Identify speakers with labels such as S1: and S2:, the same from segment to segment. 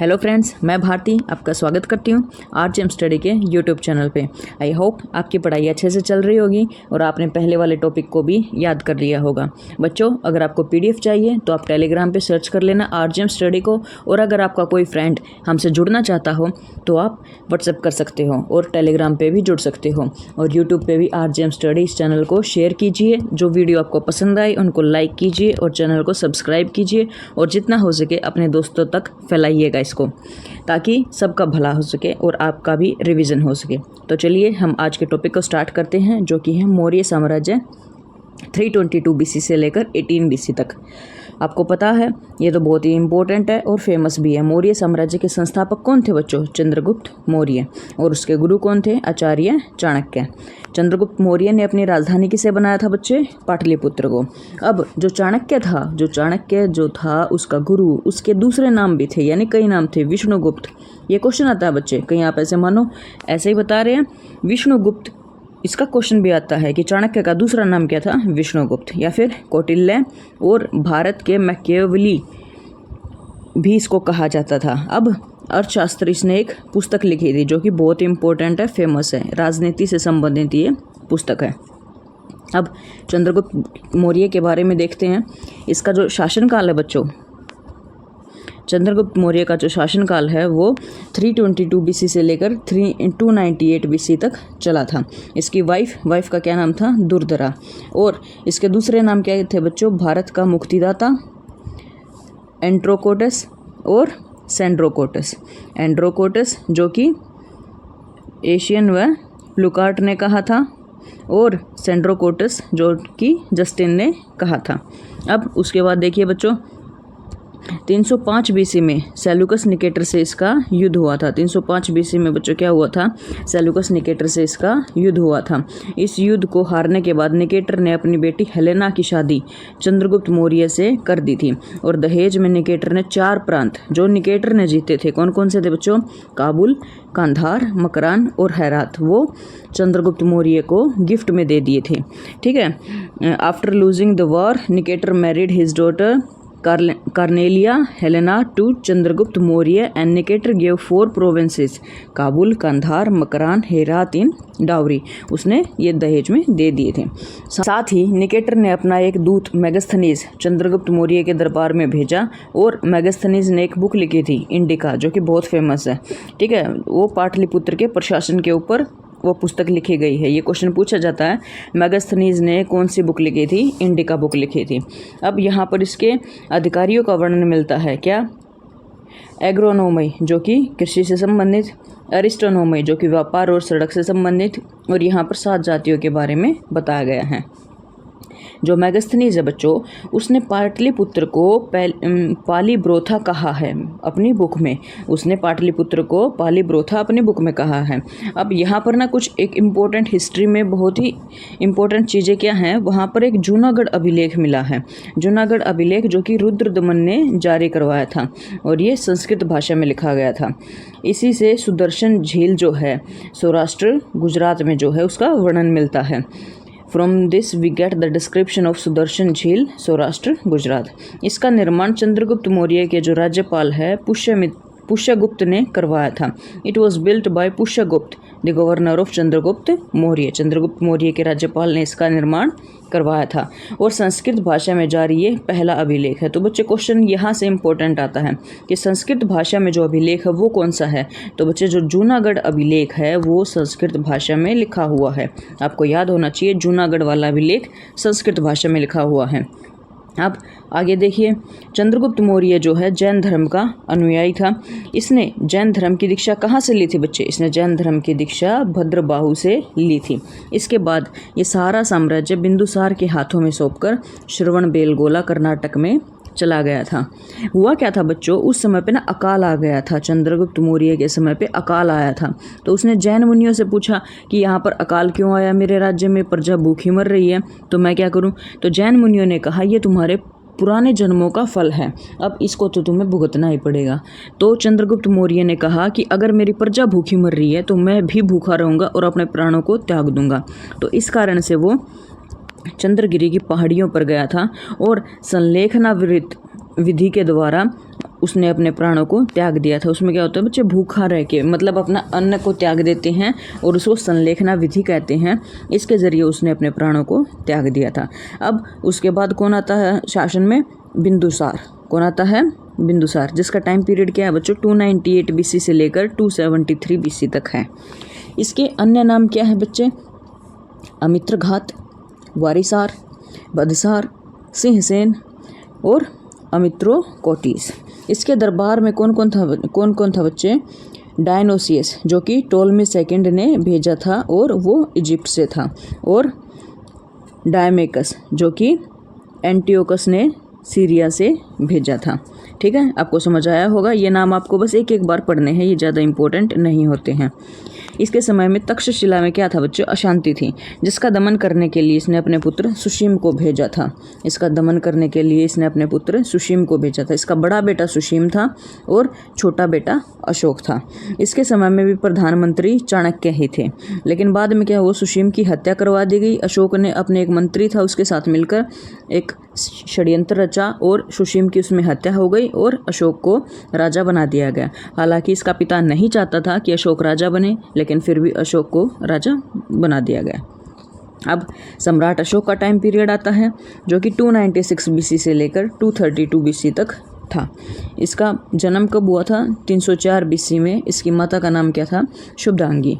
S1: Hello friends, मैं भारती आपका स्वागत करती हूँ आरजेएम स्टडी के यूट्यूब चैनल पे। आई होप आपकी पढ़ाई अच्छे से चल रही होगी और आपने पहले वाले टॉपिक को भी याद कर लिया होगा। बच्चों, अगर आपको पीडीएफ चाहिए तो आप टेलीग्राम पे सर्च कर लेना आरजेएम स्टडी को, और अगर आपका कोई फ्रेंड हमसे जुड़ना चाहता हो तो आप व्हाट्सएप कर सकते हो और टेलीग्राम पर भी जुड़ सकते हो। और यूट्यूब पर भी आरजेएम स्टडी इस चैनल को शेयर कीजिए। जो वीडियो आपको पसंद आए उनको लाइक कीजिए और चैनल को सब्सक्राइब कीजिए, और जितना हो सके अपने दोस्तों तक फैलाइएगा इसको, ताकि सबका भला हो सके और आपका भी रिवीजन हो सके। तो चलिए हम आज के टॉपिक को स्टार्ट करते हैं, जो कि है मौर्य साम्राज्य 322 बीसी से लेकर 18 बीसी तक। आपको पता है ये तो बहुत ही इम्पोर्टेंट है और फेमस भी है। मौर्य साम्राज्य के संस्थापक कौन थे बच्चों? चंद्रगुप्त मौर्य। और उसके गुरु कौन थे? आचार्य चाणक्य। चंद्रगुप्त मौर्य ने अपनी राजधानी किसे बनाया था बच्चे? पाटलिपुत्र को। अब जो चाणक्य था उसका गुरु, उसके दूसरे नाम भी थे, यानी कई नाम थे। विष्णुगुप्त। ये क्वेश्चन आता है बच्चे, कहीं आप ऐसे मानो ऐसे ही बता रहे हैं विष्णुगुप्त। इसका क्वेश्चन भी आता है कि चाणक्य का दूसरा नाम क्या था? विष्णुगुप्त। या फिर कौटिल्य और भारत के मैकियावेली भी इसको कहा जाता था। अब अर्थशास्त्र, इसने एक पुस्तक लिखी थी जो कि बहुत इंपॉर्टेंट है, फेमस है, राजनीति से संबंधित ये पुस्तक है। अब चंद्रगुप्त मौर्य के बारे में देखते हैं। इसका जो शासनकाल है बच्चों, चंद्रगुप्त मौर्य का जो शासनकाल है वो 322 बीसी से लेकर 298 बीसी तक चला था। इसकी वाइफ का क्या नाम था? दुर्धरा। और इसके दूसरे नाम क्या थे बच्चों? भारत का मुक्तिदाता एंड्रोकोटस और सेंड्रोकोटस। एंड्रोकोटस जो कि एशियन व प्लूकार्ट ने कहा था, और सेंड्रोकोटस जो कि जस्टिन ने कहा था। अब उसके बाद देखिए बच्चों, 305 बीसी में सेल्यूकस निकेटर से इसका युद्ध हुआ था। 305 बीसी में बच्चों क्या हुआ था? सेल्यूकस निकेटर से इसका युद्ध हुआ था। इस युद्ध को हारने के बाद निकेटर ने अपनी बेटी हेलेना की शादी चंद्रगुप्त मौर्य से कर दी थी, और दहेज में निकेटर ने 4 प्रांत जो निकेटर ने जीते थे, कौन कौन से थे बच्चों? काबुल, कांधार, मकरान और हेरात, वो चंद्रगुप्त मौर्य को गिफ्ट में दे दिए थे। ठीक है। After losing the war, Nicator married his daughter Cornelia Helena to Chandragupta Maurya and Nicator gave 4 provinces Kabul, Kandahar, Makran, Herat in dowry. उसने ये दहेज में दे दिए थे। साथ ही निकेटर ने अपना एक दूत मेगास्थनीज चंद्रगुप्त मौर्य के दरबार में भेजा, और मेगास्थनीज ने एक बुक लिखी थी इंडिका, जो कि बहुत फेमस है। ठीक है। वो पाटलिपुत्र के प्रशासन के ऊपर वो पुस्तक लिखी गई है। ये क्वेश्चन पूछा जाता है, मेगास्थनीज ने कौन सी बुक लिखी थी? इंडिका बुक लिखी थी। अब यहाँ पर इसके अधिकारियों का वर्णन मिलता है। क्या? एग्रोनोमी जो कि कृषि से संबंधित, एरिस्टोनोमी जो कि व्यापार और सड़क से संबंधित, और यहाँ पर 7 जातियों के बारे में बताया गया है। जो मेगास्थनीज है बच्चों, उसने पाटलिपुत्र को पालीब्रोथा कहा है अपनी बुक में। उसने पाटलिपुत्र को पालीब्रोथा अपनी बुक में कहा है। अब यहाँ पर ना कुछ एक इम्पोर्टेंट हिस्ट्री में बहुत ही इम्पोर्टेंट चीज़ें क्या हैं, वहाँ पर एक जूनागढ़ अभिलेख मिला है। जूनागढ़ अभिलेख जो कि रुद्रदमन ने जारी करवाया था, और ये संस्कृत भाषा में लिखा गया था। इसी से सुदर्शन झील जो है सौराष्ट्र गुजरात में जो है उसका वर्णन मिलता है। From this we get the description of Sudarshan झील, सौराष्ट्र गुजरात। इसका निर्माण चंद्रगुप्त मौर्य के जो राज्यपाल है पुष्यगुप्त ने करवाया था। It was built by Pushyagupta the governor of Chandragupta Maurya. Chandragupta Maurya के राज्यपाल ने इसका निर्माण करवाया था, और संस्कृत भाषा में जारी ये पहला अभिलेख है। तो बच्चे क्वेश्चन यहाँ से इम्पोर्टेंट आता है कि संस्कृत भाषा में जो अभिलेख है वो कौन सा है? तो बच्चे जो जूनागढ़ अभिलेख है वो संस्कृत भाषा में लिखा हुआ है। आपको याद होना चाहिए, जूनागढ़ वाला अभिलेख संस्कृत भाषा में लिखा हुआ है। अब आगे देखिए, चंद्रगुप्त मौर्य जो है जैन धर्म का अनुयायी था। इसने जैन धर्म की दीक्षा कहाँ से ली थी बच्चे? इसने जैन धर्म की दीक्षा भद्रबाहु से ली थी। इसके बाद ये सारा साम्राज्य बिंदुसार के हाथों में सौंपकर श्रवणबेलगोला कर्नाटक में चला गया था। हुआ क्या था बच्चों, उस समय पे ना अकाल आ गया था। चंद्रगुप्त मौर्य के समय पे अकाल आया था। तो उसने जैन मुनियों से पूछा कि यहाँ पर अकाल क्यों आया, मेरे राज्य में प्रजा भूखी मर रही है, तो मैं क्या करूँ? तो जैन मुनियों ने कहा ये तुम्हारे पुराने जन्मों का फल है, अब इसको तो तुम्हें भुगतना ही पड़ेगा। तो चंद्रगुप्त मौर्य ने कहा कि अगर मेरी प्रजा भूखी मर रही है तो मैं भी भूखा रहूँगा और अपने प्राणों को त्याग दूंगा। तो इस कारण से वो चंद्रगिरी की पहाड़ियों पर गया था और संलेखनावृत विधि के द्वारा उसने अपने प्राणों को त्याग दिया था। उसमें क्या होता है बच्चे, भूखा रह के, मतलब अपना अन्न को त्याग देते हैं और उसको संलेखना विधि कहते हैं। इसके ज़रिए उसने अपने प्राणों को त्याग दिया था। अब उसके बाद कौन आता है शासन में? बिंदुसार। कौन आता है? बिंदुसार, जिसका टाइम पीरियड क्या है बच्चों? 298 BC से लेकर 273 BC तक है। इसके अन्य नाम क्या है बच्चे? अमित्रघात, वारिसार, बदसार, सिंहसेन और अमित्रोकोटिस। इसके दरबार में कौन कौन था बच्चे? डायनोसियस, जो कि टोलमी सेकंड ने भेजा था और वो इजिप्ट से था, और डायमेकस, जो कि एंटियोकस ने सीरिया से भेजा था। ठीक है, आपको समझ आया होगा। ये नाम आपको बस एक बार पढ़ने हैं, ये ज़्यादा इंपॉर्टेंट नहीं होते हैं। इसके समय में तक्षशिला में क्या था बच्चों? अशांति थी, जिसका दमन करने के लिए इसने अपने पुत्र सुशीम को भेजा था। इसका दमन करने के लिए इसने अपने पुत्र सुशीम को भेजा था। इसका बड़ा बेटा सुशीम था और छोटा बेटा अशोक था। इसके समय में भी प्रधानमंत्री चाणक्य ही थे, लेकिन बाद में क्या हुआ? सुशीम की हत्या करवा दी गई। अशोक ने अपने एक मंत्री था उसके साथ मिलकर एक षड्यंत्र रचा और सुशीम की उसमें हत्या हो गई और अशोक को राजा बना दिया गया। हालांकि इसका पिता नहीं चाहता था कि अशोक राजा बने, लेकिन फिर भी अशोक को राजा बना दिया गया। अब सम्राट अशोक का टाइम पीरियड आता है, जो कि 296 BC से लेकर 232 BC तक था। इसका जन्म कब हुआ था? 304 BC में। इसकी माता का नाम क्या था? शुभदांगी।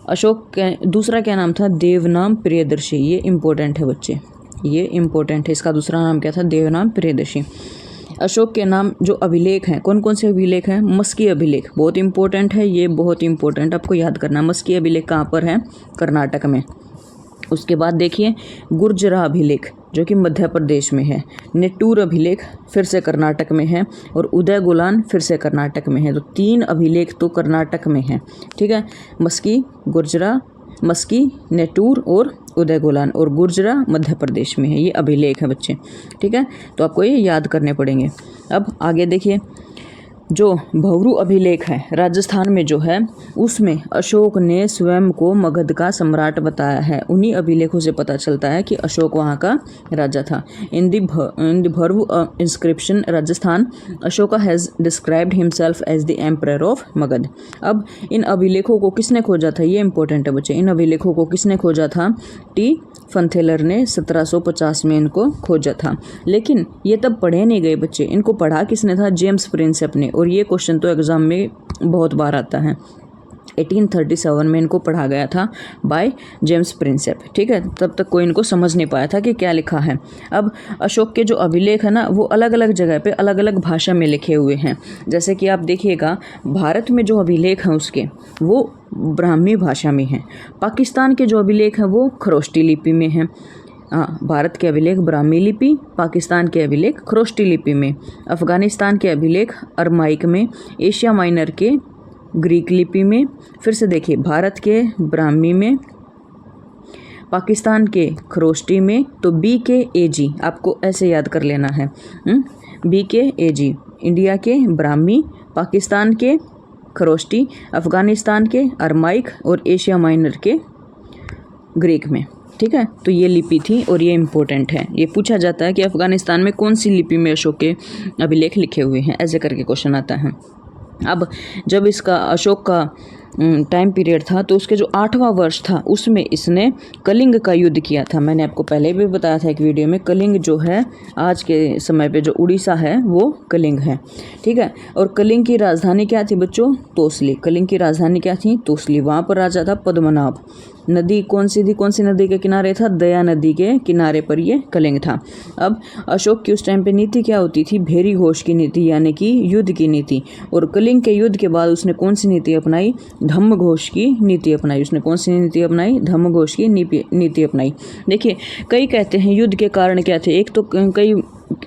S1: अशोक का दूसरा क्या नाम था? देवनाम प्रियदर्शी। ये इम्पोर्टेंट है बच्चे, ये इम्पोर्टेंट है। इसका दूसरा नाम क्या था? देवनाम प्रियदर्शी। अशोक के नाम जो अभिलेख हैं, कौन कौन से अभिलेख हैं? मस्की अभिलेख, बहुत इंपॉर्टेंट है, ये बहुत इंपॉर्टेंट आपको याद करना। मस्की अभिलेख कहाँ पर है? कर्नाटक में। उसके बाद देखिए गुर्जरा अभिलेख, जो कि मध्य प्रदेश में है। नेटूर अभिलेख फिर से कर्नाटक में है, और उदयगुलान फिर से कर्नाटक में है। तो 3 अभिलेख तो कर्नाटक में हैं। ठीक है, मस्की, गुर्जरा, मस्की, नेटूर और उदयगुलान, और गुर्जरा मध्य प्रदेश में है। ये अभिलेख है बच्चे। ठीक है, तो आपको ये याद करने पड़ेंगे। अब आगे देखिए, जो भौरू अभिलेख है राजस्थान में जो है, उसमें अशोक ने स्वयं को मगध का सम्राट बताया है। उन्हीं अभिलेखों से पता चलता है कि अशोक वहाँ का राजा था। In the Bhabru inscription Rajasthan, Ashoka has described himself as the emperor of Magadha. अब इन अभिलेखों को किसने खोजा था? ये इंपॉर्टेंट है बच्चे। इन अभिलेखों को किसने खोजा था? टी फंथेलर ने 1750 में इनको खोजा था। लेकिन ये तब पढ़े नहीं गए बच्चे, इनको पढ़ा किसने था? जेम्स प्रिंसेप ने। और ये क्वेश्चन तो एग्जाम में बहुत बार आता है। 1837 में इनको पढ़ा गया था बाय जेम्स प्रिंसेप। ठीक है, तब तक कोई इनको समझ नहीं पाया था कि क्या लिखा है। अब अशोक के जो अभिलेख है ना, वो अलग अलग जगह पे अलग अलग भाषा में लिखे हुए हैं। जैसे कि आप देखिएगा, भारत में जो अभिलेख हैं उसके, वो ब्राह्मी भाषा में हैं। पाकिस्तान के जो अभिलेख हैं वो खरोष्टी लिपि में हैं। भारत के अभिलेख ब्राह्मी लिपि, पाकिस्तान के अभिलेख खरोष्टी लिपि में, अफ़गानिस्तान के अभिलेख अरमाइक में, एशिया माइनर के ग्रीक लिपि में। फिर से देखिए, भारत के ब्राह्मी में, पाकिस्तान के खरोष्टी में। तो BKAG आपको ऐसे याद कर लेना है। BKAG, इंडिया के ब्राह्मी, पाकिस्तान के खरोष्टी, अफ़गानिस्तान के अरमाइक और एशिया माइनर के ग्रीक में। ठीक है, तो ये लिपि थी और ये इम्पोर्टेंट है। ये पूछा जाता है कि अफ़गानिस्तान में कौन सी लिपि में अशोक के अभिलेख लिखे हुए हैं, ऐसे करके क्वेश्चन आता है। अब जब इसका अशोक का टाइम पीरियड था, तो उसके जो 8वां वर्ष था उसमें इसने कलिंग का युद्ध किया था। मैंने आपको पहले भी बताया था एक वीडियो में, कलिंग जो है आज के समय पे जो उड़ीसा है वो कलिंग है। ठीक है, और कलिंग की राजधानी क्या थी बच्चों? तोसली। कलिंग की राजधानी क्या थी? तोसली। वहाँ पर राजा था पद्मनाभ। नदी कौन सी थी? कौन सी नदी के किनारे था? दया नदी के किनारे पर ये कलिंग था। अब अशोक की उस टाइम पे नीति क्या होती थी? भेरी घोष की नीति, यानी कि युद्ध की नीति। और कलिंग के युद्ध के बाद उसने कौन सी नीति अपनाई? धम्म घोष की नीति अपनाई। उसने कौन सी नीति अपनाई? धम्म घोष की नीति अपनाई। देखिए, कई कहते हैं युद्ध के कारण क्या थे। एक तो कई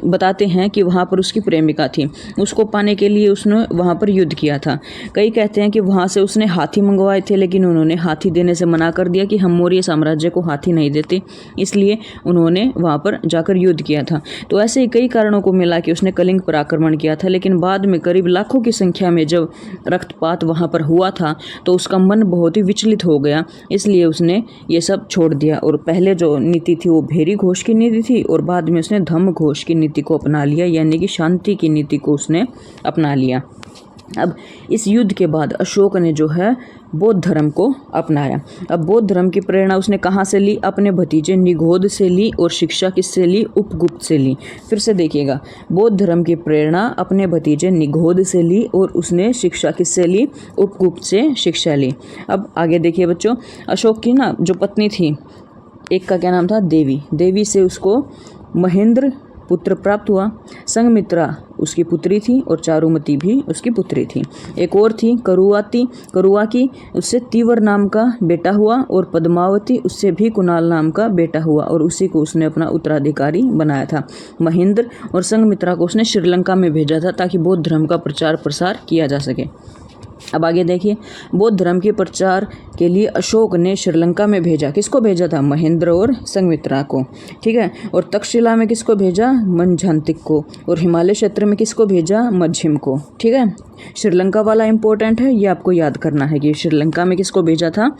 S1: बताते हैं कि वहाँ पर उसकी प्रेमिका थी, उसको पाने के लिए उसने वहाँ पर युद्ध किया था। कई कहते हैं कि वहाँ से उसने हाथी मंगवाए थे, लेकिन उन्होंने हाथी देने से मना कर दिया कि हम मौर्य साम्राज्य को हाथी नहीं देते, इसलिए उन्होंने वहाँ पर जाकर युद्ध किया था। तो ऐसे ही कई कारणों को मिला कि उसने कलिंग पर आक्रमण किया था। लेकिन बाद में करीब लाखों की संख्या में जब रक्तपात वहाँ पर हुआ था, तो उसका मन बहुत ही विचलित हो गया, इसलिए उसने ये सब छोड़ दिया। और पहले जो नीति थी वो भेरी घोष की नीति थी, और बाद में उसने धम्म घोष की की नीति को अपना लिया, यानी कि शांति की नीति को उसने अपना लिया। अब इस युद्ध के बाद अशोक ने जो है बौद्ध धर्म को अपनाया। अब बौद्ध धर्म की प्रेरणा उसने कहाँ से ली? अपने भतीजे निगोध से ली। और शिक्षा किससे ली? उपगुप्त से ली। फिर से देखिएगा, बौद्ध धर्म की प्रेरणा अपने भतीजे निगोध से ली और उसने शिक्षा किससे ली? उपगुप्त से शिक्षा ली। अब आगे देखिए बच्चों, अशोक की ना जो पत्नी थी, एक का क्या नाम था? देवी। देवी से उसको महेंद्र पुत्र प्राप्त हुआ। संघमित्रा उसकी पुत्री थी और चारुमती भी उसकी पुत्री थी। एक और थी करुआ की, उससे तीवर नाम का बेटा हुआ। और पद्मावती, उससे भी कुणाल नाम का बेटा हुआ और उसी को उसने अपना उत्तराधिकारी बनाया था। महेंद्र और संघमित्रा को उसने श्रीलंका में भेजा था ताकि बौद्ध धर्म का प्रचार प्रसार किया जा सके। अब आगे देखिए, बौद्ध धर्म के प्रचार के लिए अशोक ने श्रीलंका में भेजा, किसको भेजा था? महेंद्र और संघमित्रा को, ठीक है। और तक्षशिला में किसको भेजा? मनझांतिक को। और हिमालय क्षेत्र में किसको भेजा? मध्यम को, ठीक है। श्रीलंका वाला इंपॉर्टेंट है, ये आपको याद करना है कि श्रीलंका में किसको भेजा था?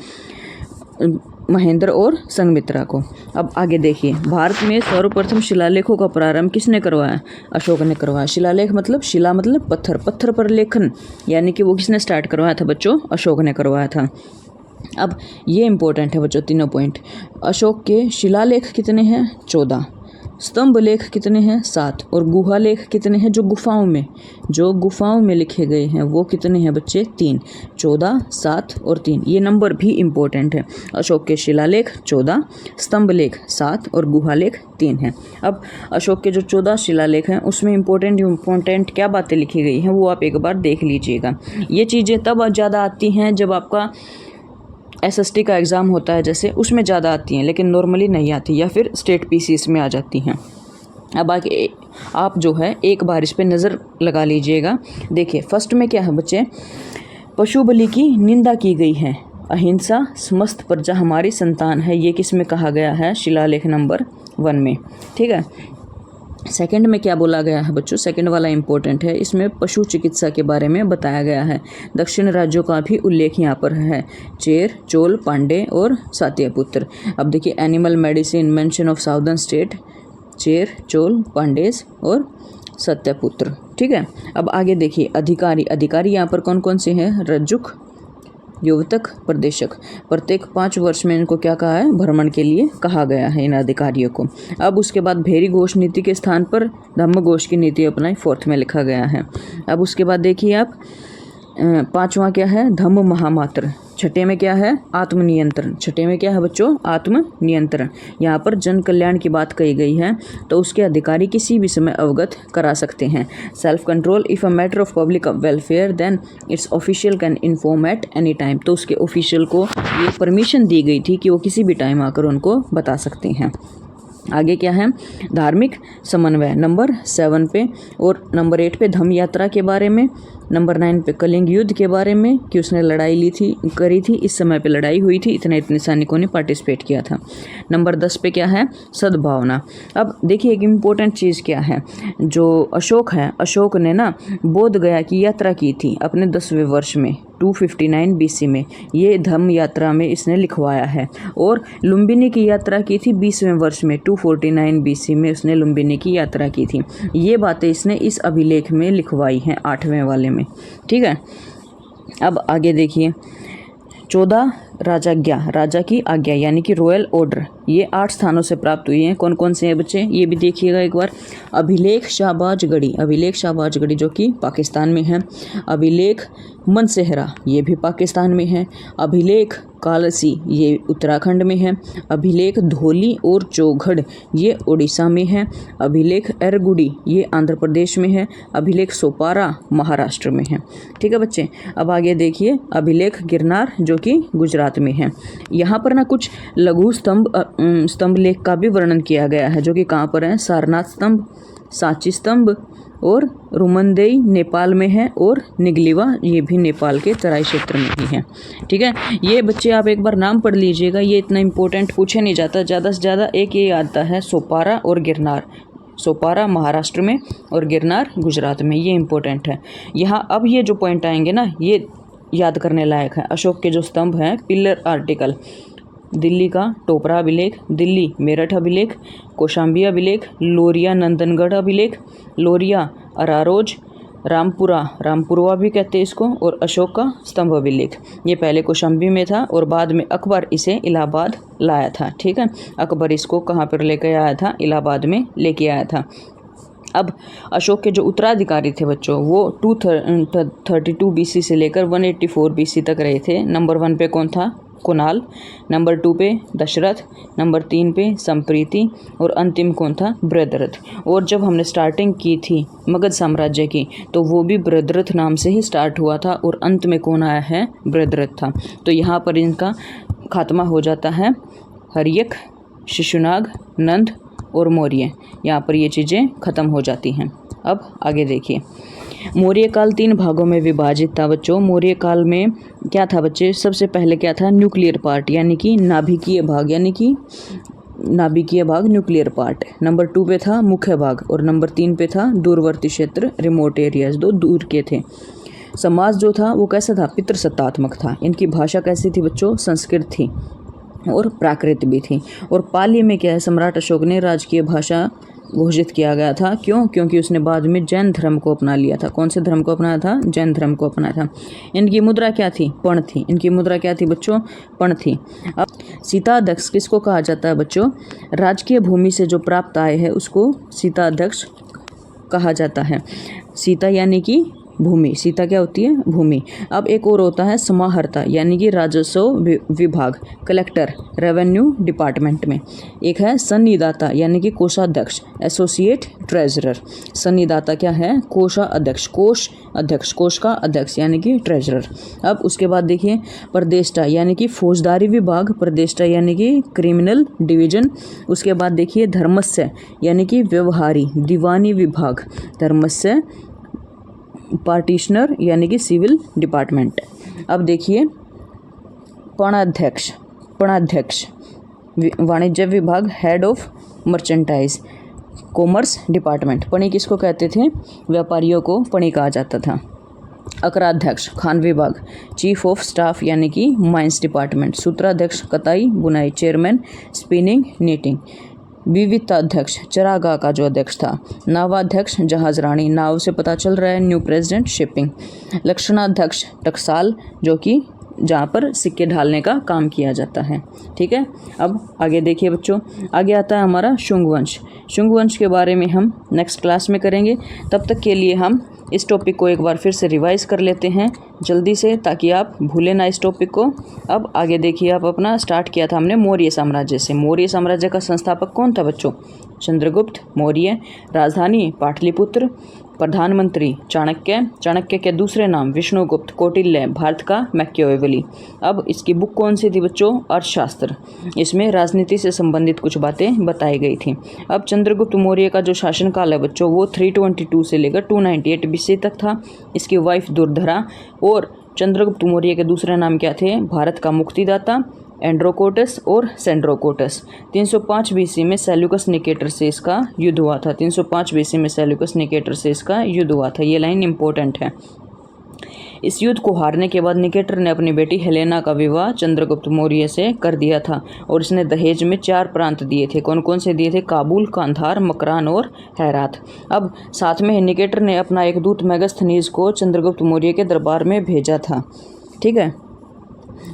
S1: महेंद्र और संघमित्रा को। अब आगे देखिए, भारत में सर्वप्रथम शिलालेखों का प्रारंभ किसने करवाया? अशोक ने करवाया। शिलालेख मतलब, शिला मतलब पत्थर, पत्थर पर लेखन, यानी कि वो किसने स्टार्ट करवाया था बच्चों? अशोक ने करवाया था। अब ये इंपॉर्टेंट है बच्चों, तीनों पॉइंट। अशोक के शिलालेख कितने हैं? 14। स्तंभ लेख कितने हैं? 7। और गुहा लेख कितने हैं? जो गुफाओं में लिखे गए हैं वो कितने हैं बच्चे? 3। 14, 7 और 3। ये नंबर भी इम्पोर्टेंट है। अशोक के शिलालेख 14, स्तंभ लेख 7 और गुहा लेख 3 हैं। अब अशोक के जो 14 शिलालेख हैं उसमें इम्पोर्टेंट क्या बातें लिखी गई हैं वो आप एक बार देख लीजिएगा। ये चीज़ें तब ज़्यादा आती हैं जब आपका SST का एग्ज़ाम होता है, जैसे उसमें ज़्यादा आती हैं, लेकिन नॉर्मली नहीं आती, या फिर स्टेट PCs में आ जाती हैं। अब आगे आप जो है एक बार इस पे नज़र लगा लीजिएगा। देखिए फर्स्ट में क्या है बच्चे? पशु बलि की निंदा की गई है। अहिंसा समस्त प्रजा हमारी संतान है, ये किस में कहा गया है? शिलालेख नंबर 1 में, ठीक है। सेकंड में क्या बोला गया है बच्चों? सेकंड वाला इंपॉर्टेंट है, इसमें पशु चिकित्सा के बारे में बताया गया है। दक्षिण राज्यों का भी उल्लेख यहाँ पर है, चेर, चोल, पांडे और सात्यपुत्र। अब देखिए, animal medicine, mention of southern state, Chera, Chola, Pandyas और सत्यपुत्र, ठीक है। अब आगे देखिए, अधिकारी यहाँ पर कौन कौन से हैं? रज्जुक, युवतक, प्रदेशक। प्रत्येक 5 वर्ष में इनको क्या कहा है? भ्रमण के लिए कहा गया है इन अधिकारियों को। अब उसके बाद भेरी घोष नीति के स्थान पर धम्म घोष की नीति अपनाई, 4th में लिखा गया है। अब उसके बाद देखिए आप, 5वां क्या है? धम्म महामात्र। 6ठे में क्या है? आत्मनियंत्रण। 6ठे में क्या है बच्चों? आत्मनियंत्रण। यहाँ पर जन कल्याण की बात कही गई है, तो उसके अधिकारी किसी भी समय अवगत करा सकते हैं। Self control, if a matter of public welfare then its official can inform at any time. तो उसके ऑफिशियल को ये परमिशन दी गई थी कि वो किसी भी टाइम आकर उनको बता सकते हैं। आगे क्या है? धार्मिक समन्वय नंबर 7 पे। और नंबर 8 पे धम्म यात्रा के बारे में। नंबर 9 पे कलिंग युद्ध के बारे में कि उसने लड़ाई करी थी, इस समय पे लड़ाई हुई थी, इतने सैनिकों ने पार्टिसिपेट किया था। नंबर 10 पे क्या है? सद्भावना। अब देखिए एक इम्पोर्टेंट चीज़ क्या है, जो अशोक है, अशोक ने ना बोध गया की यात्रा की थी अपने 10वें वर्ष में, 259 BC में। ये धम्म यात्रा में इसने लिखवाया है। और लुम्बिनी की यात्रा की थी 20वें वर्ष में, 249 BC में उसने लुम्बिनी की यात्रा की थी। ये बातें इसने इस अभिलेख में लिखवाई हैं, 8वें वाले में, ठीक है। अब आगे देखिए, 14 राजा की आज्ञा यानी कि रॉयल ऑर्डर, ये 8 स्थानों से प्राप्त हुई हैं। कौन कौन से हैं बच्चे? ये भी देखिएगा एक बार। अभिलेख शाहबाजगढ़ी जो कि पाकिस्तान में है। अभिलेख मनसेहरा, ये भी पाकिस्तान में है। अभिलेख कालसी, ये उत्तराखंड में है। अभिलेख धौली और चौगढ़, ये उड़ीसा में है। अभिलेख एरगुडी, ये आंध्र प्रदेश में है। अभिलेख सोपारा महाराष्ट्र में है, ठीक है बच्चे। अब आगे देखिए, अभिलेख गिरनार जो कि गुजरात में है। यहाँ पर ना कुछ लघु स्तंभ लेख का भी वर्णन किया गया है, जो कि कहाँ पर है? सारनाथ स्तंभ, सांची स्तंभ और रुमनदेई नेपाल में है, और निगलीवा ये भी नेपाल के तराई क्षेत्र में ही है, ठीक है। ये बच्चे आप एक बार नाम पढ़ लीजिएगा, ये इतना इंपॉर्टेंट पूछे नहीं जाता। ज़्यादा से ज़्यादा एक ये आता है, सोपारा और गिरनार। सोपारा महाराष्ट्र में और गिरनार गुजरात में, ये इंपॉर्टेंट है। यहाँ अब ये जो पॉइंट आएंगे ना, ये याद करने लायक है। अशोक के जो स्तंभ हैं, पिलर आर्टिकल, दिल्ली का टोपरा अभिलेख, दिल्ली मेरठ अभिलेख, कौशाम्बी अभिलेख, लोरिया नंदनगढ़ अभिलेख, लोरिया अरारोज, रामपुरवा भी कहते हैं इसको, और अशोक का स्तंभ अभिलेख। ये पहले कौशाम्बी में था और बाद में अकबर इसे इलाहाबाद लाया था। ठीक है, अकबर इसको कहाँ पर लेकर आया था? इलाहाबाद में लेके आया था। अब अशोक के जो उत्तराधिकारी थे बच्चों, वो 232 BC से लेकर 184 BC तक रहे थे। नंबर 1 पे कौन था? कुणाल, नंबर 2 पे दशरथ, नंबर 3 पे संप्रीति, और अंतिम कौन था? बृहद्रथ। और जब हमने स्टार्टिंग की थी मगध साम्राज्य की, तो वो भी बृहद्रथ नाम से ही स्टार्ट हुआ था और अंत में कौन आया है? बृहद्रथ था। तो यहाँ पर इनका खात्मा हो जाता है। हर्यक, शिशुनाग, नंद और मौर्य, यहाँ पर ये चीज़ें ख़त्म हो जाती हैं। अब आगे देखिए, मौर्य काल 3 भागों में विभाजित था बच्चों। मौर्य काल में क्या था बच्चे? सबसे पहले क्या था? न्यूक्लियर पार्ट, यानी कि नाभिकीय भाग, न्यूक्लियर पार्ट। नंबर 2 पे था मुख्य भाग, और नंबर 3 पे था दूरवर्ती क्षेत्र, रिमोट एरियाज, दो दूर के थे। समाज जो था वो कैसा था? पितृसत्तात्मक था। इनकी भाषा कैसी थी बच्चों? संस्कृत थी और प्राकृत भी थी। और पाली में क्या है? सम्राट अशोक ने राजकीय भाषा घोषित किया गया था। क्यों? क्योंकि उसने बाद में जैन धर्म को अपना लिया था। कौन से धर्म को अपनाया था? जैन धर्म को अपनाया था। इनकी मुद्रा क्या थी? पर्ण थी। इनकी मुद्रा क्या थी बच्चों? पर्ण थी। अब सीताध्यक्ष किसको कहा जाता है बच्चों? राजकीय भूमि से जो प्राप्त आय है उसको सीताध्यक्ष कहा जाता है। सीता यानी कि भूमि, सीता क्या होती है? भूमि। अब एक और होता है समाहर्ता, यानी कि राजस्व विभाग, कलेक्टर, रेवेन्यू डिपार्टमेंट में। एक है सन्निदाता, यानी कि कोषाध्यक्ष, एसोसिएट ट्रेजरर। सन्निदाता क्या है? कोषाध्यक्ष, कोष अध्यक्ष, कोष का अध्यक्ष यानी कि ट्रेजरर। अब उसके बाद देखिए प्रदेष्टा, यानी कि फौजदारी विभाग, प्रदेष्टा यानी कि क्रिमिनल डिवीजन। उसके बाद देखिए धर्मस्य, यानी कि व्यवहारी, दीवानी विभाग, धर्मस्य पार्टिशनर यानी कि सिविल डिपार्टमेंट। अब देखिए पणाध्यक्ष, वाणिज्य विभाग, head of merchandise, commerce department. पणी किसको कहते थे? व्यापारियों को पणी कहा जाता था। अकराध्यक्ष, खान विभाग, चीफ ऑफ स्टाफ यानी कि माइंस डिपार्टमेंट। सूत्राध्यक्ष, कताई बुनाई, चेयरमैन स्पिनिंग नीटिंग। विविधाध्यक्ष, चरागाह का जो अध्यक्ष था। नावाध्यक्ष, जहाज रानी, नाव से पता चल रहा है न्यू प्रेसिडेंट, शिपिंग। लक्षणाध्यक्ष, टकसाल, जो कि जहाँ पर सिक्के ढालने का काम किया जाता है। ठीक है, अब आगे देखिए बच्चों, आगे आता है हमारा शुंग वंश। शुंग वंश के बारे में हम नेक्स्ट क्लास में करेंगे। तब तक के लिए हम इस टॉपिक को एक बार फिर से रिवाइज कर लेते हैं जल्दी से, ताकि आप भूलें ना इस टॉपिक को। अब आगे देखिए, आप अपना स्टार्ट किया था हमने मौर्य साम्राज्य से। मौर्य साम्राज्य का संस्थापक कौन था बच्चों? चंद्रगुप्त मौर्य। राजधानी पाटलिपुत्र। प्रधानमंत्री चाणक्य। चाणक्य के दूसरे नाम विष्णुगुप्त। कौटिल्य, भारत का मैकियावेली। अब इसकी बुक कौन सी थी बच्चों? अर्थशास्त्र। इसमें राजनीति से संबंधित कुछ बातें बताई गई थी। अब चंद्रगुप्त मौर्य का जो शासनकाल है बच्चों, वो 322 से लेकर 298 BC तक था। इसकी वाइफ दुर्धरा। और चंद्रगुप्त मौर्य के दूसरे नाम क्या थे? भारत का मुक्तिदाता, एंड्रोकोटस और सेंड्रोकोटस। 305 BC में सेल्यूकस निकेटर से इसका युद्ध हुआ था। 305 BC में सेल्यूकस निकेटर से इसका युद्ध हुआ था। ये लाइन इंपॉर्टेंट है। इस युद्ध को हारने के बाद निकेटर ने अपनी बेटी हेलेना का विवाह चंद्रगुप्त मौर्य से कर दिया था, और इसने दहेज में 4 प्रांत दिए थे। कौन कौन से दिए थे? काबुल, कांधार, मकरान और हेरात। अब साथ में निकेटर ने अपना एक दूत मेगास्थनीज को चंद्रगुप्त मौर्य के दरबार में भेजा था। ठीक है,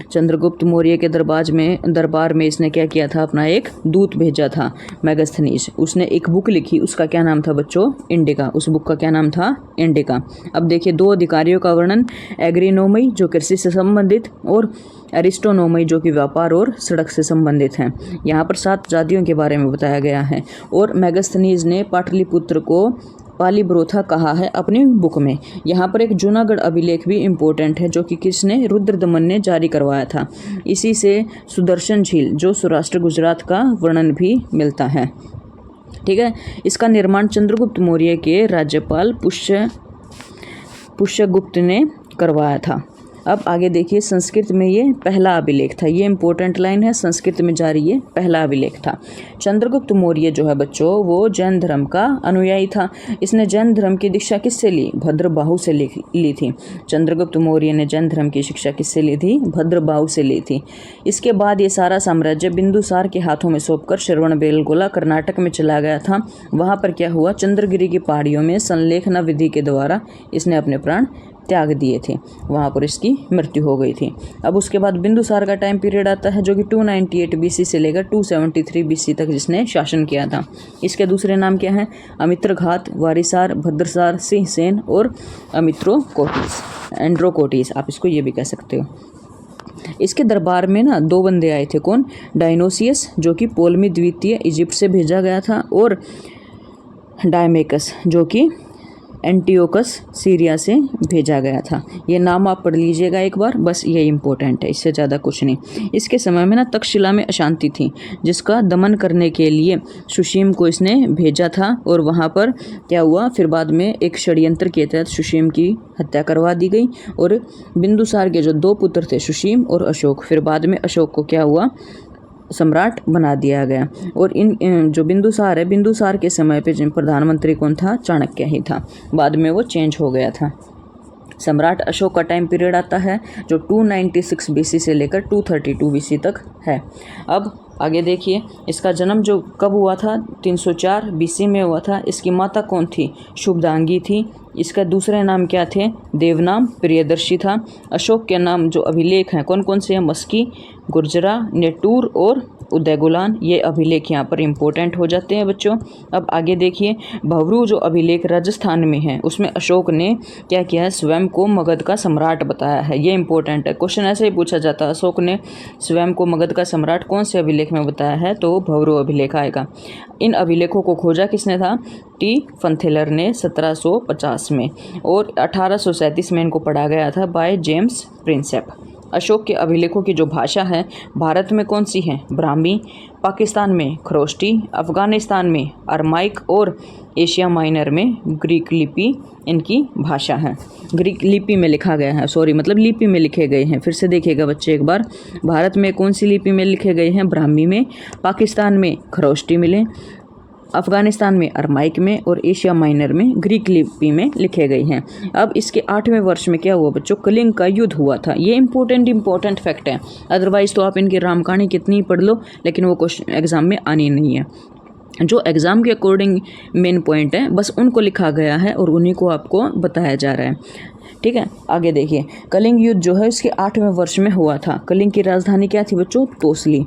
S1: चंद्रगुप्त मौर्य के दरबार में इसने क्या किया था? अपना एक दूत भेजा था, मेगास्थनीज। उसने एक बुक लिखी, उसका क्या नाम था बच्चों? इंडिका। उस बुक का क्या नाम था? इंडिका। अब देखिए 2 अधिकारियों का वर्णन, एग्रीनोमी जो कृषि से संबंधित, और एरिस्टोनोमी जो कि व्यापार और सड़क से संबंधित हैं। यहाँ पर 7 जातियों के बारे में बताया गया है। और मेगास्थनीज ने पाटलिपुत्र को पालीब्रोथा कहा है अपनी बुक में। यहाँ पर एक जूनागढ़ अभिलेख भी इम्पोर्टेंट है, जो कि किसने? रुद्रदमन ने जारी करवाया था। इसी से सुदर्शन झील जो सौराष्ट्र गुजरात का वर्णन भी मिलता है। ठीक है, इसका निर्माण चंद्रगुप्त मौर्य के राज्यपाल पुष्यगुप्त ने करवाया था। अब आगे देखिए, संस्कृत में ये पहला अभिलेख था। ये इंपॉर्टेंट लाइन है, संस्कृत में जारी ये पहला अभिलेख था। चंद्रगुप्त मौर्य जो है बच्चों, वो जैन धर्म का अनुयायी था। इसने जैन धर्म की दीक्षा किससे ली? भद्रबाहु से ली थी। चंद्रगुप्त मौर्य ने जैन धर्म की शिक्षा किससे ली थी? भद्रबाहु से ली थी। इसके बाद ये सारा साम्राज्य बिंदुसार के हाथों में सौंपकर श्रवणबेलगोला कर्नाटक में चला गया था। वहाँ पर क्या हुआ? चंद्रगिरी की पहाड़ियों में संलेखना विधि के द्वारा इसने अपने प्राण त्याग दिए थे। वहाँ पर इसकी मृत्यु हो गई थी। अब उसके बाद बिंदुसार का टाइम पीरियड आता है, जो कि 298 BC से लेकर 273 BC तक जिसने शासन किया था। इसके दूसरे नाम क्या हैं? अमित्रघात, वारिसार, भद्रसार, सिंहसेन और एंड्रोकोटिस, आप इसको ये भी कह सकते हो। इसके दरबार में ना 2 बंदे आए थे। कौन? डायनोसियस, जो कि पोलमी द्वितीय इजिप्ट से भेजा गया था, और डायमेकस, जो कि एंटियोकस सीरिया से भेजा गया था। ये नाम आप पढ़ लीजिएगा एक बार, बस ये इंपॉर्टेंट है, इससे ज़्यादा कुछ नहीं। इसके समय में ना तक्षशिला में अशांति थी, जिसका दमन करने के लिए सुशीम को इसने भेजा था। और वहाँ पर क्या हुआ? फिर बाद में एक षड्यंत्र के तहत सुशीम की हत्या करवा दी गई। और बिंदुसार के जो 2 पुत्र थे, सुशीम और अशोक, फिर बाद में अशोक को क्या हुआ? सम्राट बना दिया गया। और इन जो बिंदुसार है, बिंदुसार के समय पे प्रधानमंत्री कौन था? चाणक्य ही था। बाद में वो चेंज हो गया था। सम्राट अशोक का टाइम पीरियड आता है, जो 296 BC से लेकर 232 BC तक है। अब आगे देखिए, इसका जन्म जो कब हुआ था? 304 BC में हुआ था। इसकी माता कौन थी? शुभदांगी थी। इसका दूसरे नाम क्या थे? देवनाम प्रियदर्शी था। अशोक के नाम जो अभिलेख हैं कौन कौन से हैं? मस्की, गुर्जरा, नेटूर और उदयगुलान। ये अभिलेख यहाँ पर इंपॉर्टेंट हो जाते हैं बच्चों। अब आगे देखिए, भवरू जो अभिलेख राजस्थान में है, उसमें अशोक ने क्या किया है? स्वयं को मगध का सम्राट बताया है। ये इंपॉर्टेंट है, क्वेश्चन ऐसे ही पूछा जाता है, अशोक ने स्वयं को मगध का सम्राट कौन से अभिलेख में बताया है? तो भवरू अभिलेख आएगा। इन अभिलेखों को खोजा किसने था? टी फंथेलर ने 1750 में, और 1837 में इनको पढ़ा गया था बाय जेम्स प्रिंसेप। अशोक के अभिलेखों की जो भाषा है भारत में कौन सी है? ब्राह्मी, पाकिस्तान में खरोष्टी, अफगानिस्तान में अरमाइक और एशिया माइनर में ग्रीक लिपि इनकी भाषा है। ग्रीक लिपि में लिखा गया है, मतलब लिपि में लिखे गए हैं। फिर से देखिएगा बच्चे एक बार, भारत में कौन सी लिपि में लिखे गए हैं? ब्राह्मी में, पाकिस्तान में खरोष्टी मिले, अफगानिस्तान में अरमाइक में और एशिया माइनर में ग्रीक लिपि में लिखे गए हैं। अब इसके 8वें वर्ष में क्या हुआ बच्चों? कलिंग का युद्ध हुआ था। ये इंपॉर्टेंट फैक्ट है, अदरवाइज तो आप इनकी रामकहानी कितनी पढ़ लो, लेकिन वो क्वेश्चन एग्जाम में आनी नहीं है। जो एग्ज़ाम के अकॉर्डिंग मेन पॉइंट है, बस उनको लिखा गया है और उन्हीं को आपको बताया जा रहा है। ठीक है, आगे देखिए, कलिंग युद्ध जो है इसके 8वें वर्ष में हुआ था। कलिंग की राजधानी क्या थी बच्चों? तोसली।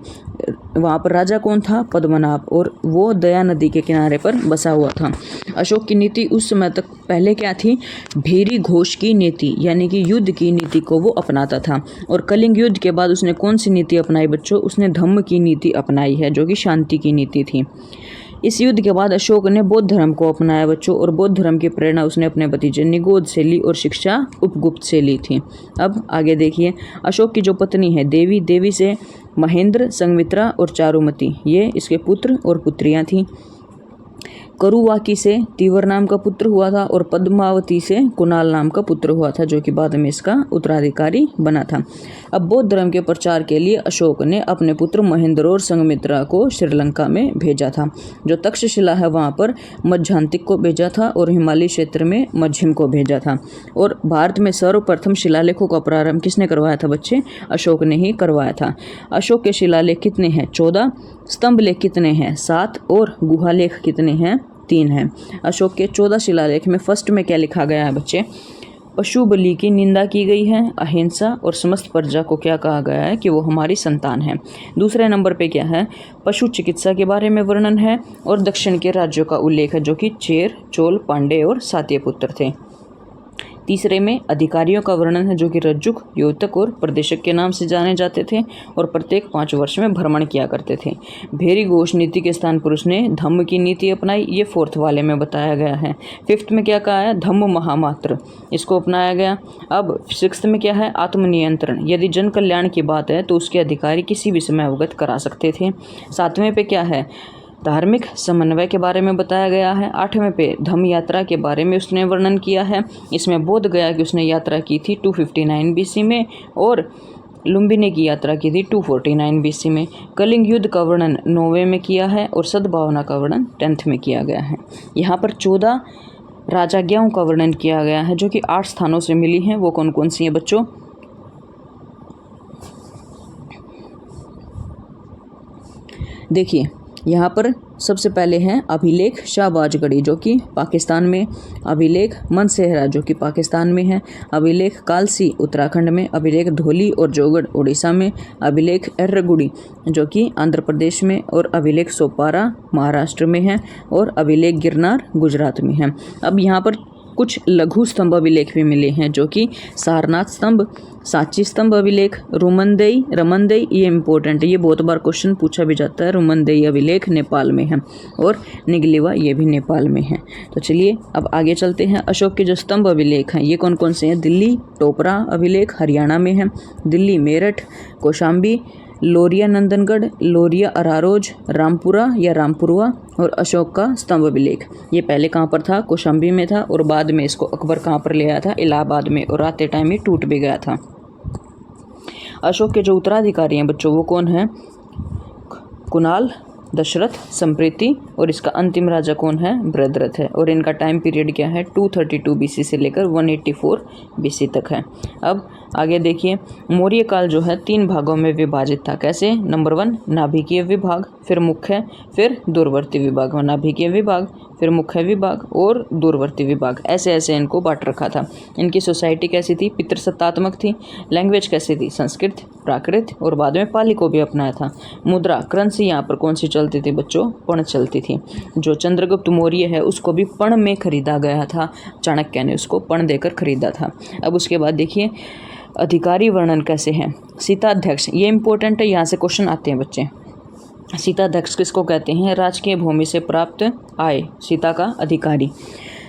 S1: वहाँ पर राजा कौन था? पद्मनाभ, और वो दया नदी के किनारे पर बसा हुआ था। अशोक की नीति उस समय तक पहले क्या थी? भीरी घोष की नीति, यानी कि युद्ध की नीति को वो अपनाता था। और कलिंग युद्ध के बाद उसने कौन सी नीति अपनाई बच्चों? उसने धम्म की नीति अपनाई है, जो कि शांति की नीति थी। इस युद्ध के बाद अशोक ने बौद्ध धर्म को अपनाया बच्चों, और बौद्ध धर्म की प्रेरणा उसने अपने भतीजे निगोद से ली और शिक्षा उपगुप्त से ली थी। अब आगे देखिए, अशोक की जो पत्नी है देवी, देवी से महेंद्र, संघमित्रा और चारुमती, ये इसके पुत्र और पुत्रियां थीं। करुवाकी से तीवर नाम का पुत्र हुआ था, और पद्मावती से कुणाल नाम का पुत्र हुआ था, जो कि बाद में इसका उत्तराधिकारी बना था। अब बौद्ध धर्म के प्रचार के लिए अशोक ने अपने पुत्र महेंद्र और संघमित्रा को श्रीलंका में भेजा था। जो तक्षशिला है वहाँ पर मध्यांतिक को भेजा था, और हिमालय क्षेत्र में मध्यम को भेजा था। और भारत में सर्वप्रथम शिलालेखों का प्रारंभ किसने करवाया था बच्चे? अशोक ने ही करवाया था। अशोक के शिलालेख कितने हैं? 14। स्तंभ लेख कितने हैं? 7। और गुहालेख कितने हैं? 3 हैं। अशोक के 14 शिलालेख में फर्स्ट में क्या लिखा गया है बच्चे? पशु बलि की निंदा की गई है, अहिंसा, और समस्त प्रजा को क्या कहा गया है? कि वो हमारी संतान है। दूसरे नंबर पे क्या है? पशु चिकित्सा के बारे में वर्णन है, और दक्षिण के राज्यों का उल्लेख है, जो कि चेर, चोल, पांडे और सातीय पुत्र थे। तीसरे में अधिकारियों का वर्णन है, जो कि रज्जुक, योतक और प्रदेशक के नाम से जाने जाते थे, और प्रत्येक 5 वर्ष में भ्रमण किया करते थे। भेरी घोष नीति के स्थान पर उसने धम्म की नीति अपनाई, ये 4th वाले में बताया गया है। 5th में क्या कहा है? धम्म महामात्र, इसको अपनाया गया। अब 6th में क्या है? आत्मनियंत्रण, यदि जन कल्याण की बात है तो उसके अधिकारी किसी भी समय अवगत करा सकते थे। 7वें पे क्या है? धार्मिक समन्वय के बारे में बताया गया है। 8वें पे धम्म यात्रा के बारे में उसने वर्णन किया है। इसमें बोध गया कि उसने यात्रा की थी 259 BC में और लुम्बिनी की यात्रा की थी 249 BC में। कलिंग युद्ध का वर्णन 9वें में किया है और सद्भावना का वर्णन 10th में किया गया है। यहाँ पर 14 राजाज्ञाओं का वर्णन किया गया है जो कि 8 स्थानों से मिली हैं। वो कौन कौन सी हैं बच्चों? देखिए यहाँ पर सबसे पहले हैं अभिलेख शाहबाजगढ़ी जो कि पाकिस्तान में, अभिलेख मनसेहरा जो कि पाकिस्तान में है, अभिलेख कालसी उत्तराखंड में, अभिलेख धौली और जोगड़ उड़ीसा में, अभिलेख एर्रगुडी जो कि आंध्र प्रदेश में और अभिलेख सोपारा महाराष्ट्र में है और अभिलेख गिरनार गुजरात में है। अब यहाँ पर कुछ लघु स्तंभ अभिलेख भी मिले हैं जो कि सारनाथ स्तंभ, सांची स्तंभ अभिलेख, रमनदेई ये इंपॉर्टेंट है, ये बहुत बार क्वेश्चन पूछा भी जाता है। रमनदेई अभिलेख नेपाल में है और निगलीवा ये भी नेपाल में है। तो चलिए अब आगे चलते हैं। अशोक के जो स्तंभ अभिलेख हैं ये कौन कौन से हैं? दिल्ली टोपरा अभिलेख हरियाणा में है, दिल्ली मेरठ, कौशाम्बी, लोरिया नंदनगढ़, लोरिया अरारोज, रामपुरा या रामपुरवा और अशोक का स्तंभ अभिलेख। ये पहले कहाँ पर था? कौशाम्बी में था और बाद में इसको अकबर कहाँ पर ले आया था? इलाहाबाद में, और आते टाइम ये टूट भी गया था। अशोक के जो उत्तराधिकारी हैं बच्चों वो कौन है? कुणाल, दशरथ, संप्रीति और इसका अंतिम राजा कौन है? बृहद्रथ है। और इनका टाइम पीरियड क्या है? 232 BC से लेकर 184 BC तक है। अब आगे देखिए, मौर्य काल जो है 3 भागों में विभाजित था। कैसे? नंबर 1 नाभिकीय विभाग, फिर मुख्य, फिर दूरवर्ती विभाग। नाभिकीय विभाग, फिर मुख्य विभाग और दूरवर्ती विभाग, ऐसे ऐसे इनको बांट रखा था। इनकी सोसाइटी कैसी थी? पितृसत्तात्मक थी। लैंग्वेज कैसी थी? संस्कृत, प्राकृत और बाद में पाली को भी अपनाया था। मुद्रा, करेंसी यहाँ पर कौन सी चलती थी बच्चों? पण चलती थी। जो चंद्रगुप्त मौर्य है उसको भी पण में खरीदा गया था, चाणक्य ने उसको पण देकर खरीदा था। अब उसके बाद देखिए अधिकारी वर्णन कैसे हैं। सीताध्यक्ष, ये इंपॉर्टेंट है, यहाँ से क्वेश्चन आते हैं बच्चे। सीताध्यक्ष किसको कहते हैं? राजकीय भूमि से प्राप्त आय, सीता का अधिकारी।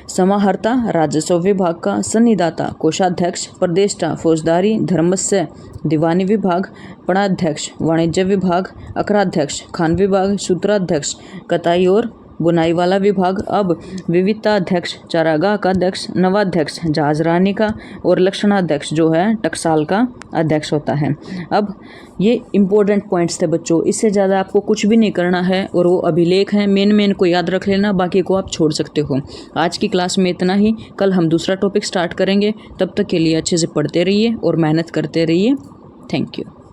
S1: समाहर्ता, राजस्व विभाग का। सन्निदाता, कोषाध्यक्ष। प्रदेष्टा, फौजदारी धर्मस्य दीवानी विभाग। पणाध्यक्ष, वाणिज्य विभाग। अकराध्यक्ष, खान विभाग। सूत्राध्यक्ष, कताई और बुनाई वाला विभाग। अब विविधताध्यक्ष, चारागाह का अध्यक्ष। नवाध्यक्ष, जहाजरानी का। और लक्षणाध्यक्ष जो है टकसाल का अध्यक्ष होता है। अब ये इंपॉर्टेंट पॉइंट्स थे बच्चों, इससे ज़्यादा आपको कुछ भी नहीं करना है और वो अभिलेख हैं, मेन को याद रख लेना, बाकी को आप छोड़ सकते हो। आज की क्लास में इतना ही, कल हम दूसरा टॉपिक स्टार्ट करेंगे। तब तक के लिए अच्छे से पढ़ते रहिए और मेहनत करते रहिए। Thank you.